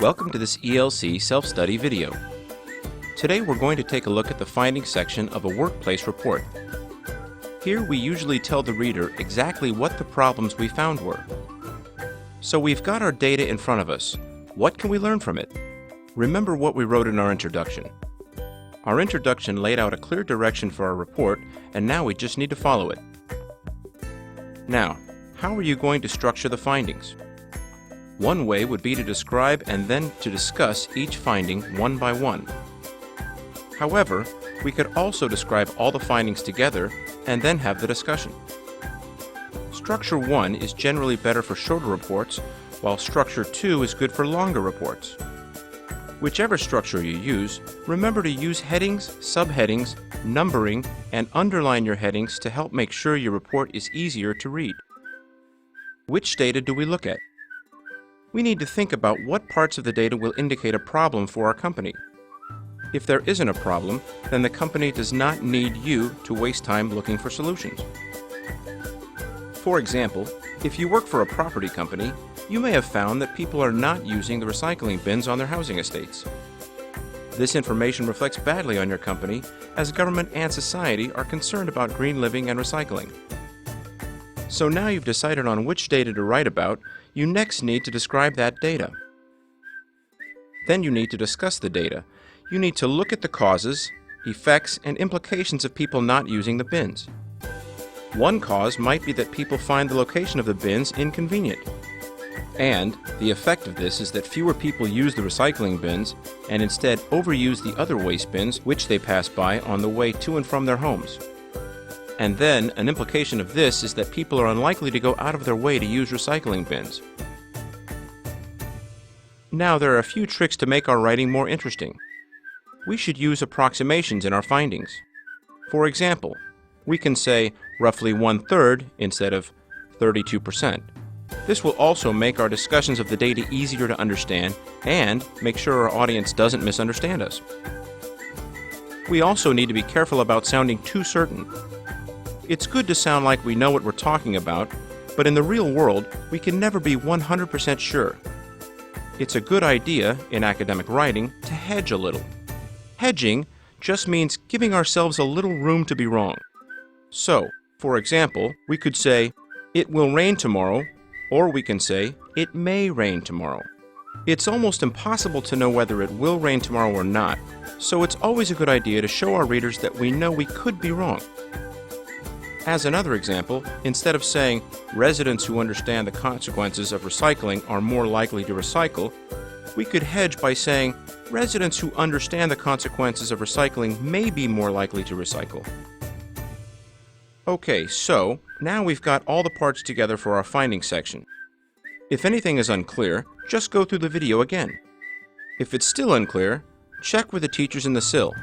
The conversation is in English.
Welcome to this ELC self-study video. Today we're going to take a look at the findings section of a workplace report. Here we usually tell the reader exactly what the problems we found were. So we've got our data in front of us. What can we learn from it? Remember what we wrote in our introduction. Our introduction laid out a clear direction for our report, and now we just need to follow it. Now, how are you going to structure the findings? One way would be to describe and then to discuss each finding one by one. However, we could also describe all the findings together and then have the discussion. Structure 1 is generally better for shorter reports, while Structure 2 is good for longer reports. Whichever structure you use, remember to use headings, subheadings, numbering, and underline your headings to help make sure your report is easier to read. Which data do we look at? We need to think about what parts of the data will indicate a problem for our company. If there isn't a problem, then the company does not need you to waste time looking for solutions. For example, if you work for a property company, you may have found that people are not using the recycling bins on their housing estates. This information reflects badly on your company, as government and society are concerned about green living and recycling. So now you've decided on which data to write about, you next need to describe that data. Then you need to discuss the data. You need to look at the causes, effects, and implications of people not using the bins. One cause might be that people find the location of the bins inconvenient. And the effect of this is that fewer people use the recycling bins and instead overuse the other waste bins which they pass by on the way to and from their homes. And then, an implication of this is that people are unlikely to go out of their way to use recycling bins. Now, there are a few tricks to make our writing more interesting. We should use approximations in our findings. For example, we can say roughly 1/3 instead of 32%. This will also make our discussions of the data easier to understand and make sure our audience doesn't misunderstand us. We also need to be careful about sounding too certain. It's good to sound like we know what we're talking about, but in the real world, we can never be 100% sure. It's a good idea, in academic writing, to hedge a little. Hedging just means giving ourselves a little room to be wrong. So, for example, we could say, "It will rain tomorrow," or we can say, "It may rain tomorrow." It's almost impossible to know whether it will rain tomorrow or not, so it's always a good idea to show our readers that we know we could be wrong. As another example, instead of saying, "Residents who understand the consequences of recycling are more likely to recycle," we could hedge by saying, "Residents who understand the consequences of recycling may be more likely to recycle." Okay, so now we've got all the parts together for our findings section. If anything is unclear, just go through the video again. If it's still unclear, check with the teachers in the SIL.